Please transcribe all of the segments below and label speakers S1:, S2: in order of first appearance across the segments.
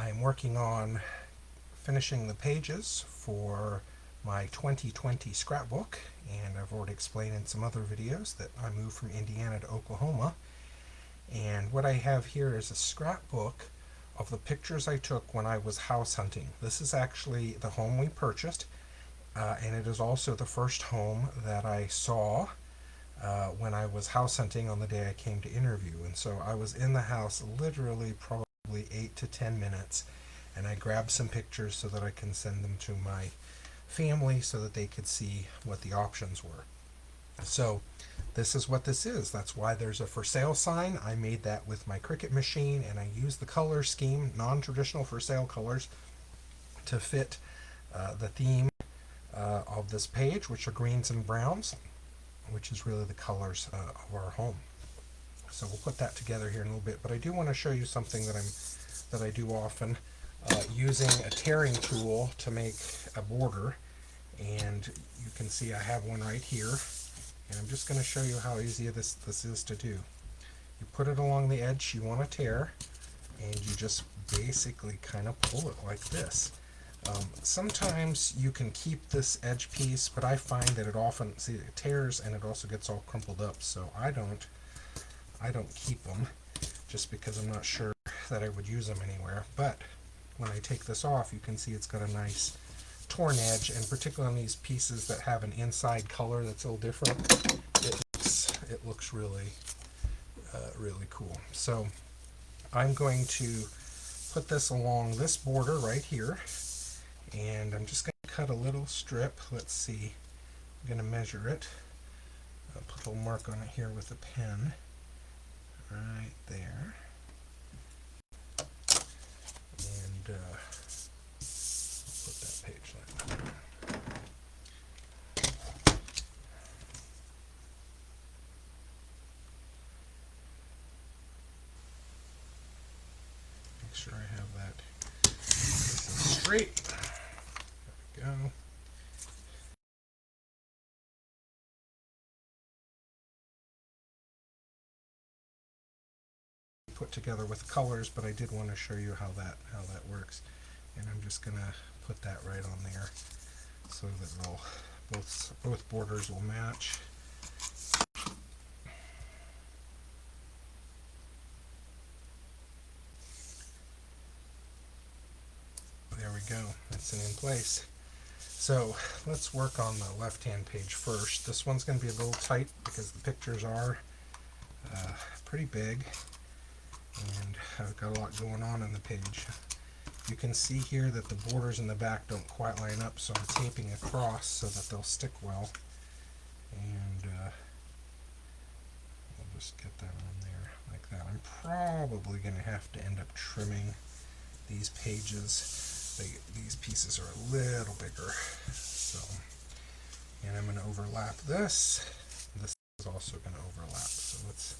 S1: I'm working on finishing the pages for my 2020 scrapbook, and I've already explained in some other videos that I moved from Indiana to Oklahoma. And what I have here is a scrapbook of the pictures I took when I was house hunting. This is actually the home we purchased, and it is also the first home that I saw when I was house hunting on the day I came to interview. And so I was in the house literally probably 8 to 10 minutes, and I grabbed some pictures so that I can send them to my family so that they could see what the options were. So this is what this is. That's why there's a for sale sign. I made that with my Cricut machine, and I used the color scheme, non-traditional for sale colors, to fit the theme of this page, which are greens and browns, which is really the colors of our home. So we'll put that together here in a little bit, but I do want to show you something that I do often, using a tearing tool to make a border. And you can see I have one right here, and I'm just going to show you how easy this is to do. You put it along the edge you want to tear, and you just basically kind of pull it like this. Sometimes you can keep this edge piece, but I find that it often, see, it tears and it also gets all crumpled up, so I don't keep them, just because I'm not sure that I would use them anywhere. But when I take this off, you can see it's got a nice torn edge, and particularly on these pieces that have an inside color that's a little different, it looks really really cool. So I'm going to put this along this border right here, and I'm just going to cut a little strip. Let's see, I'm going to measure it. I'll put a little mark on it here with a pen right there, and I'll put that page like that. Make sure I have that straight. There we go. Put together with colors, but I did want to show you how that works, and I'm just gonna put that right on there so that both borders will match. There we go, that's in place. So let's work on the left hand page first. This one's going to be a little tight because the pictures are pretty big, and I've got a lot going on in the page. You can see here that the borders in the back don't quite line up, so I'm taping across so that they'll stick well. And I'll just get that on there like that. I'm probably going to have to end up trimming these pages. These pieces are a little bigger. So, and I'm going to overlap this. This is also going to overlap. So let's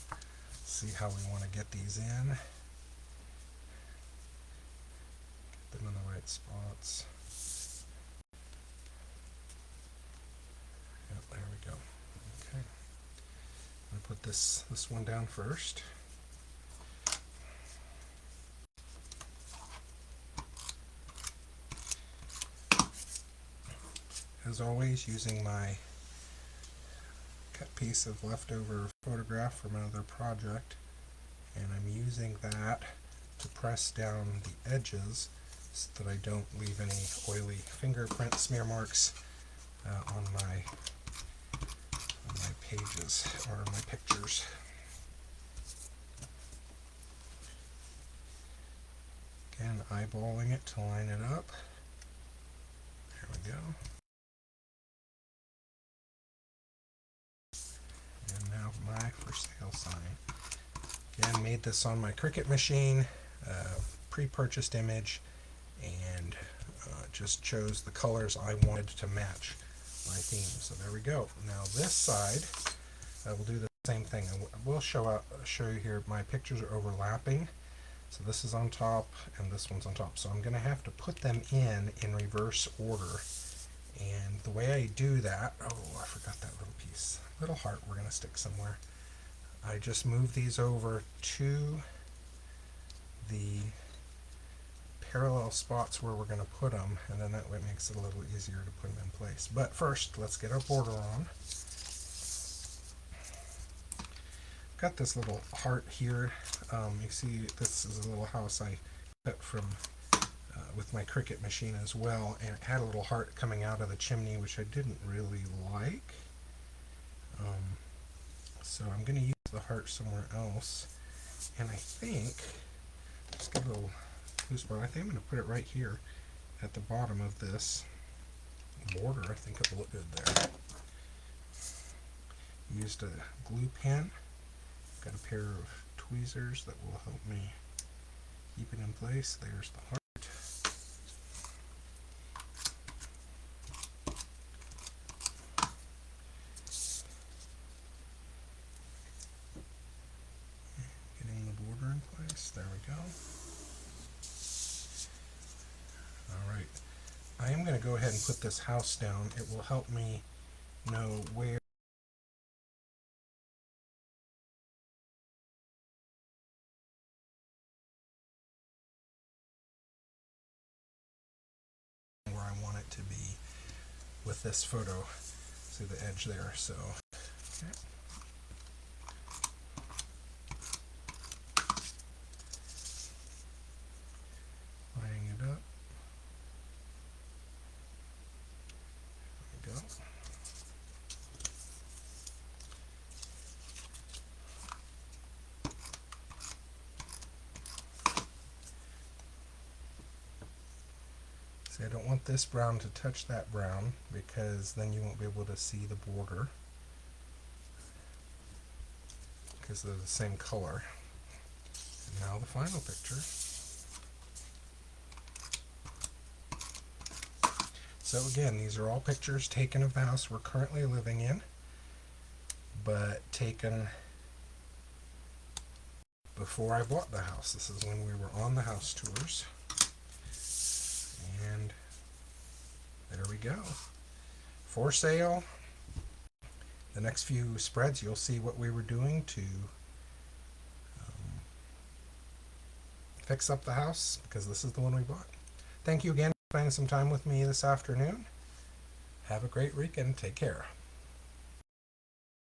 S1: see how we want to get these in. Get them in the right spots. Yep, there we go. Okay. I'm going to put this one down first. As always, using my cut piece of leftover photograph from another project, and I'm using that to press down the edges so that I don't leave any oily fingerprint smear marks on my pages or my pictures. Again, eyeballing it to line it up. There we go. And now my for sale sign. Again, made this on my Cricut machine, pre-purchased image, and just chose the colors I wanted to match my theme. So there we go. Now this side, we'll do the same thing. I will show you here, my pictures are overlapping. So this is on top and this one's on top. So I'm going to have to put them in reverse order. And the way I do that, oh, I forgot that little piece. Little heart we're going to stick somewhere. I just move these over to the parallel spots where we're going to put them, and then that way it makes it a little easier to put them in place. But first, let's get our border on. Got this little heart here. You see, this is a little house I cut from with my Cricut machine as well, and it had a little heart coming out of the chimney, which I didn't really like. So I'm going to use the heart somewhere else, and I think, just get a little loose one, I think I'm going to put it right here at the bottom of this border. I think it'll look good there. Used a glue pen. Got a pair of tweezers that will help me keep it in place. There's the heart. Getting the border in place. There we go. Alright. I am going to go ahead and put this house down. It will help me know where I want it to be with this photo. See the edge there, so okay. Lining it up. There we go. See, I don't want this brown to touch that brown, because then you won't be able to see the border, because they're the same color. And now the final picture. So again, these are all pictures taken of the house we're currently living in, but taken before I bought the house. This is when we were on the house tours. And there we go. For sale. The next few spreads you'll see what we were doing to fix up the house, because this is the one we bought. Thank you again for spending some time with me this afternoon. Have a great weekend. Take care.